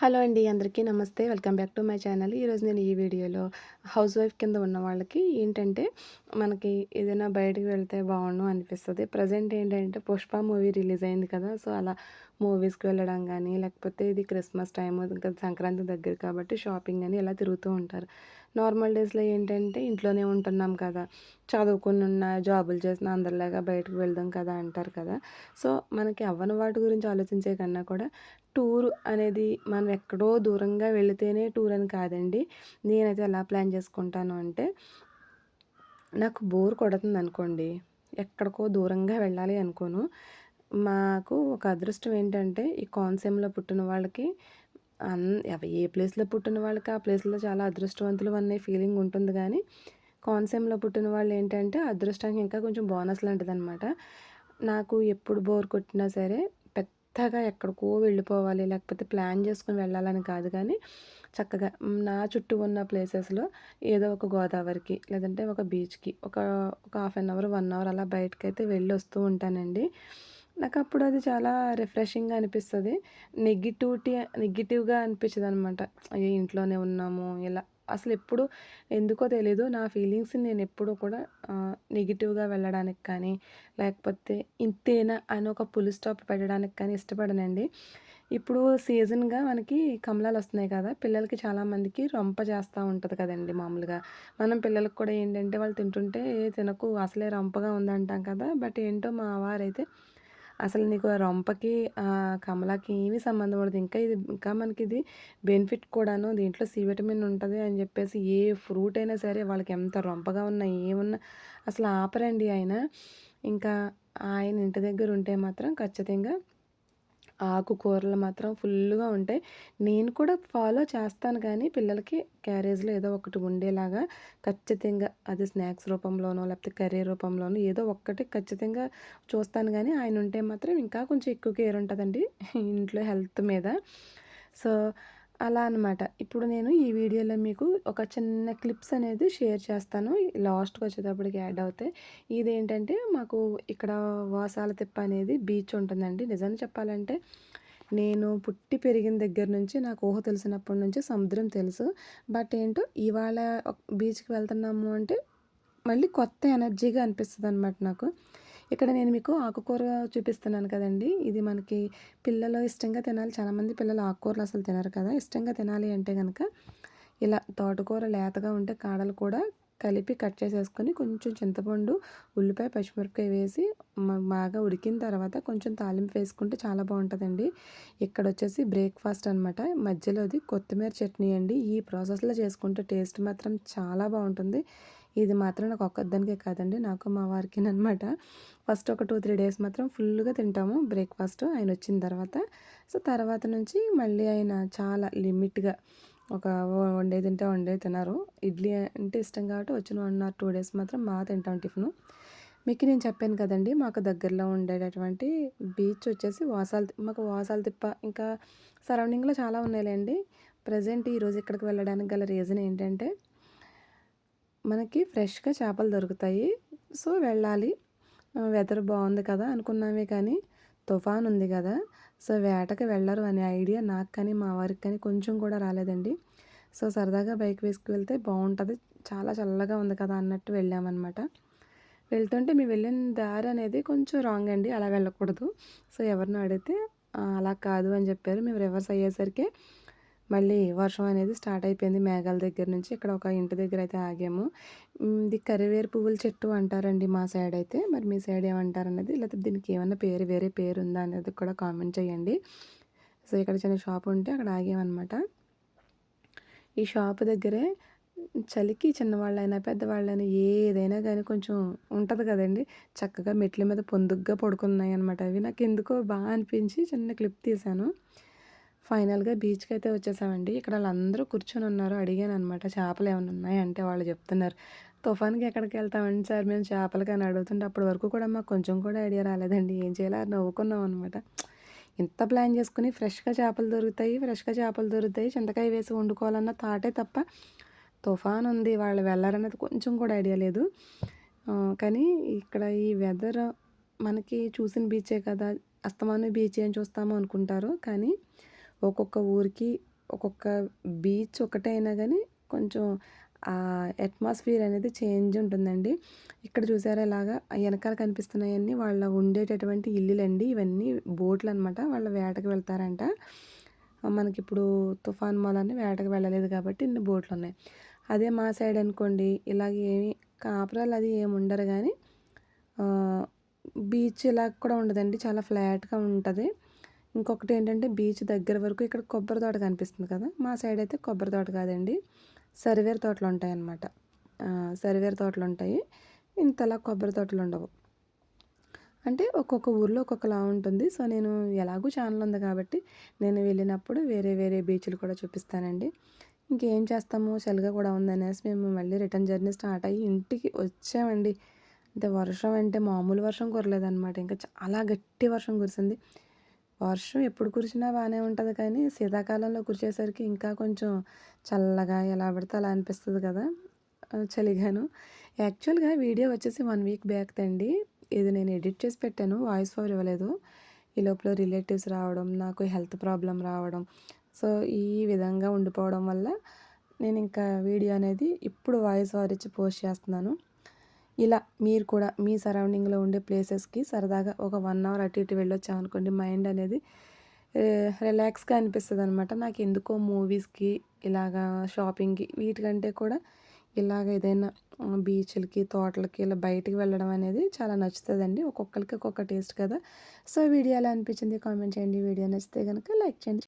Hello అండి. అందరికీ నమస్తే. Welcome back to my channel. ఈరోజు నేను ఈ వీడియోలో హౌస్ వైఫ్ కింద ఉన్న వాళ్ళకి ఏంటంటే, మనకి ఏదైనా బయటికి వెళ్తే బావుండు అనిపిస్తది. ప్రెజెంట్ ఏంటంటే 'పుష్ప' మూవీ రిలీజ్ అయింది కదా! సో, అలా మూవీస్‌కి వెళ్ళడం గానీ, లేకపోతే ఇది క్రిస్మస్ టైము ఇంకా సంక్రాంతి దగ్గర కాబట్టి షాపింగ్ అని ఇలా తిరుగుతూ ఉంటారు. నార్మల్ డేస్‌లో ఏంటంటే ఇంట్లోనే ఉంటున్నాం కదా! చదువుకునున్న, జాబులు చేసిన అందరిలాగా బయటకు వెళ్దాం కదా! అంటారు కదా! సో, మనకి అవ్వని వాటి గురించి ఆలోచించే కన్నా కూడా టూర్ అనేది మనం ఎక్కడో దూరంగా వెళితేనే టూర్ అని కాదండి. నేనైతే ఎలా ప్లాన్ చేసుకుంటాను అంటే, నాకు బోర్ కొడుతుందనుకోండి, ఎక్కడికో దూరంగా వెళ్ళాలి అనుకోను. మాకు ఒక అదృష్టం ఏంటంటే, ఈ కోనసీమలో పుట్టిన వాళ్ళకి అన్ ఏ ప్లేస్‌లో పుట్టిన వాళ్ళకి ఆ ప్లేస్‌లో చాలా అదృష్టవంతులు అనే ఫీలింగ్ ఉంటుంది గానీ, కోనసీమలో పుట్టిన వాళ్ళేంటంటే, అదృష్టానికి ఇంకా కొంచెం బోనస్ లాంటిదనమాట. నాకు ఎప్పుడు బోర్ కొట్టినా సరే, పెద్దగా ఎక్కడికో వెళ్ళిపోవాలి, లేకపోతే ప్లాన్ చేసుకొని వెళ్ళాలని కాదు కానీ, చక్కగా నా చుట్టూ ఉన్న ప్లేసెస్‌లో ఏదో ఒక గోదావరికి, లేదంటే ఒక బీచ్‌కి ఒక హాఫ్ అన్ అవర్, 1 అవర్ అలా బయటకైతే వెళ్ళొస్తూ ఉంటానండి. నాకప్పుడు అది చాలా రిఫ్రెషింగ్‌గా అనిపిస్తది. నెగెటివ్‌గా అనిపించదనమాట. అయ్యో! ఇంట్లోనే ఉన్నాము ఇలా అసలెప్పుడు ఎందుకో తెలీదు. నా ఫీలింగ్స్‌ని నేనెప్పుడూ కూడా నెగెటివ్‌గా వెళ్ళడానికి కానీ, లేకపోతే ఇంతేనా అని ఒక ఫుల్ స్టాప్ పెట్టడానికి కానీ ఇష్టపడనండి. ఇప్పుడు సీజన్‌గా మనకి కమలాలొస్తున్నాయి కదా! పిల్లలకి చాలామందికి రొంప చేస్తా ఉంటది కదండీ మామూలుగా. మనం పిల్లలకి కూడా ఏంటంటే వాళ్ళు తింటుంటే "ఏ తినకు అసలే రొంపగా ఉందంటాం" కదా! బట్ ఏంటో మా వారైతే అసలు నీకు ఆ రొంపకి కమలాకి ఏమీ సంబంధం ఉండదు. ఇంకా మనకిది బెనిఫిట్ కూడాను. దీంట్లో సి విటమిన్ ఉంటది అని జెప్పేసి ఏ ఫ్రూట్ అయినా సరే వాళ్ళకి ఎంత రొంపగా ఉన్నా, ఏమున్నా అసలు ఆపరండి ఆయన. ఇంకా ఆయన ఇంటి దగ్గరుంటే మాత్రం ఖచ్చితంగా ఆకుకూరలు మాత్రం ఫుల్లుగా ఉంటాయి. నేను కూడా ఫాలో చేస్తాను గానీ, పిల్లలకి క్యారేజ్‌లో ఏదో ఒకటి ఉండేలాగా ఖచ్చితంగా అది స్నాక్స్ రూపంలోనో, లేకపోతే కర్రీ రూపంలోనో ఏదో ఒక్కటి ఖచ్చితంగా చూస్తాను గానీ, ఆయనుంటే మాత్రం ఇంకా కొంచెం ఎక్కువ కేర్ ఉంటదండి ఇంట్లో హెల్త్ మీద. సో, అలా అనమాట. ఇప్పుడు నేను ఈ వీడియోలో మీకు ఒక చిన్న క్లిప్స్ అనేది షేర్ చేస్తాను. లాస్ట్‌కొచ్చేటప్పటికి యాడ్ అవుతాయి. ఇదేంటంటే మాకు ఇక్కడ వాసాలతిప్ప అనేది బీచ్ ఉంటుందండి. నిజాన్ని చెప్పాలంటే నేను పుట్టి పెరిగిన దగ్గర నుంచి నాకు ఊహ తెలిసినప్పటి నుంచి సముద్రం తెలుసు. బట్ ఏంటో ఇవాళ బీచ్‌కి వెళ్తున్నాము అంటే మళ్ళీ కొత్త ఎనర్జీగా అనిపిస్తదనమాట నాకు. ఇక్కడ నేను మీకు ఆకుకూర చూపిస్తున్నాను కదండీ! ఇది మనకి పిల్లలు ఇష్టంగా తినాలి. చాలామంది పిల్లలు ఆకుకూరలు అసలు తినరు కదా! ఇష్టంగా తినాలి అంటే గనక ఇలా తోటకూర లేతగా ఉంటే కాడలు కూడా కలిపి కట్ చేసేసుకొని కొంచెం చింతపండు, ఉల్లిపాయ, పచ్చిమిరపకాయ వేసి బాగా ఉడికిన తర్వాత కొంచెం తాలింపు వేసుకుంటే చాలా బావుంటదండి. ఇక్కడొచ్చేసి బ్రేక్‌ఫాస్ట్ అనమాట. మధ్యలోది కొత్తిమీర చట్నీ అండి. ఈ ప్రాసెస్‌లో చేసుకుంటే టేస్ట్ మాత్రం చాలా బావుంటుంది. ఇది మాత్రం నాకు ఒక్కదానికే కాదండి. నాకు మా వారికిననమాట. ఫస్ట్ ఒక 2, 3 డేస్ మాత్రం ఫుల్లుగా తింటాము బ్రేక్‌ఫాస్ట్ ఆయనొచ్చిన తర్వాత. సో, తర్వాత నుంచి మళ్ళీ ఆయన చాలా లిమిట్‌గా ఒక వండేది తింటే వండేది తినరు. ఇడ్లీ అంటే ఇష్టం కాబట్టి వచ్చిన 1 ఆర్ 2 డేస్ మాత్రం తింటాం టిఫిను. మీకు నేను చెప్పాను కదండీ! మాకు దగ్గరలో ఉండేటటువంటి బీచ్ వచ్చేసి మాకు వాసాలతిప్ప ఇంకా సరౌండింగ్‌లో చాలా ఉన్నాయిలెండి. ప్రెజెంట్ ఈరోజు ఇక్కడికి వెళ్ళడానికి గల రీజన్ ఏంటంటే మనకి ఫ్రెష్‌గా చేపలు దొరుకుతాయి. సో, వెళ్ళాలి. వెదర్ బావుంది కదా! అనుకున్నామే కానీ, తుఫాన్ ఉంది గదా! సో, వేటకి వెళ్లరు అనే ఐడియా నాకు కానీ, మా వారికి కానీ కొంచెం కూడా రాలేదండి. సో, సరదాగా బైక్ వేసుకువెళ్తే బావుంటది. చాలా చల్లగా ఉంది కదా! అన్నట్టు వెళ్ళామనమాట. వెళ్తుంటే మేము వెళ్ళిన దారనేది కొంచెం రాంగ్ అండి. అలా వెళ్ళకూడదు. సో, ఎవరినో అడిగితే అలా కాదు అని జెప్పారు. మేము రివర్స్ అయ్యేసరికి మళ్ళీ వర్షం అనేది స్టార్ట్ అయిపోయింది మేఘాల దగ్గర నుంచి. ఇక్కడ ఒక ఇంటి దగ్గరైతే ఆగాము. ఇది కరివేరు పువ్వుల చెట్టు అంటారండి మా సైడయితే. మరి మీ సైడ్ ఏమంటారన్నది లేకపోతే దీనికి ఏమన్నా వేరే పేరుందా అనేది కూడా కామెంట్ చేయండి. సో, ఇక్కడ చిన్న షాప్ ఉంటే అక్కడ ఆగామనమాట. ఈ షాప్ దగ్గరే చలికి చిన్నవాళ్ళైనా, పెద్దవాళ్ళైనా ఏదైనా గానీ కొంచెం ఉంటది కదండీ! చక్కగా మెట్ల మీద పొందుగ్గా పడుకున్నాయనమాట అవి. నాకెందుకో అనిపించి చిన్న క్లిప్ తీశాను. ఫైనల్‌గా బీచ్‌కైతే వచ్చేసామండి. ఇక్కడ ఆళ్ళందరూ కూర్చొనున్నారు. అడిగాననమాట చేపలేమన్నా ఉన్నాయా అంటే వాళ్ళు చెప్తున్నారు. తుఫాన్‌కి ఎక్కడికెళ్తామండి సార్ మేము చేపలకి అని అడుగుతుంటే అప్పటి వరకు కూడా మాకు కొంచెం కూడా ఐడియా రాలేదండి. ఏం చేయాలో అది నవ్వుకున్నామనమాట. ఇంత ప్లాన్ చేసుకొని ఫ్రెష్‌గా చేపలు దొరుకుతాయి. చింతకాయ వేసి వండుకోవాలన్న థాటే తప్ప తుఫానుంది వాళ్ళు వెళ్లరనేది కొంచెం కూడా ఐడియా లేదు. కానీ ఇక్కడ ఈ వెదర్ మనకి చూసిన బీచే కదా! అస్తమానం బీచ్ ఏం చూస్తాము అనుకుంటారు. కానీ ఒక్కొక్క ఊరికి ఒక్కొక్క బీచ్ ఒకటే అయినా గానీ కొంచెం అట్మాస్ఫియర్ అనేది చేంజ్ ఉంటుందండి. ఇక్కడ చూసారా ఇలాగా ఎనకాల కనిపిస్తున్నాయన్నీ వాళ్ళ ఉండేటటువంటి ఇల్లులండి. ఇవన్నీ బోట్‌లనమాట. వాళ్ళు వేటకి వెళ్తారంట. మనకిప్పుడు తుఫాన్ మూలాన వేటకి వెళ్ళలేదు కాబట్టి ఇన్ని బోట్‌లున్నాయి. అదే మా సైడ్ అనుకోండి ఇలాగ ఏమి కాపురాలు అది ఏమి ఉండరు గానీ ఆహ్, బీచ్ ఇలా కూడా ఉండదండి. చాలా ఫ్లాట్‌గా ఉంటది. ఇంకొకటేంటంటే బీచ్ దగ్గర వరకు ఇక్కడ కొబ్బరి తోట కనిపిస్తుంది కదా! మా సైడ్ అయితే కొబ్బరి తోట కాదండి. సరివేరు తోటలుంటాయన్నమాట. సరివేరు తోటలుంటాయి. ఇంతలా కొబ్బరి తోటలుండవు. అంటే ఒక్కొక్క ఊర్లో ఒక్కొక్కలా ఉంటుంది. సో, నేను ఎలాగో ఛానల్ ఉంది కాబట్టి నేను వెళ్ళినప్పుడు వేరే వేరే బీచ్‌లు కూడా చూపిస్తానండి. ఇంకేం చేస్తాము చలిగా కూడా ఉందనేసి మేము మళ్ళీ రిటర్న్ జర్నీ స్టార్ట్ అయ్యి ఇంటికి వచ్చామండి. అంటే వర్షం అంటే మామూలు వర్షం కురలేదనమాట. ఇంకా చాలా గట్టి వర్షం కురిసింది. వర్షం ఎప్పుడు కురిసినా బానే ఉంటది కానీ శీతాకాలంలో కురిసేసరికి ఇంకా కొంచెం చల్లగా ఎలా పడితే అలా అనిపిస్తది కదా! చలిగాను. యాక్చువల్‌గా వీడియో వచ్చేసి 1 వీక్ బ్యాక్‌దండి. ఇది నేను ఎడిట్ చేసి పెట్టాను. వాయిస్ ఓవర్ ఇవ్వలేదు. ఈ లోపల రిలేటివ్స్ రావడం, నాకు హెల్త్ ప్రాబ్లమ్ రావడం. సో, ఈ విధంగా ఉండిపోవడం వల్ల నేనింకా వీడియో అనేది ఇప్పుడు వాయిస్ ఓవర్ ఇచ్చి పోస్ట్ చేస్తున్నాను. ఇలా మీరు కూడా మీ సరౌండింగ్‌లో ఉండే ప్లేసెస్‌కి సరదాగా ఒక 1 అవర్ అటు ఇటు వెళ్ళొచ్చామనుకోండి మైండ్ అనేది రిలాక్స్‌గా అనిపిస్తదనమాట. నాకెందుకో మూవీస్‌కి, ఇలాగా షాపింగ్‌కి వీటికంటే కూడా ఇలాగ ఏదైనా బీచ్‌లకి, తోటలకి ఇలా బయటికి వెళ్ళడం అనేది చాలా నచ్చుతదండి. ఒక్కొక్కళ్ళకి ఒక్కొక్క టేస్ట్ కదా! సో, వీడియో ఎలా అనిపించింది కామెంట్ చేయండి. వీడియో నచ్చితే గనుక లైక్ చేయండి.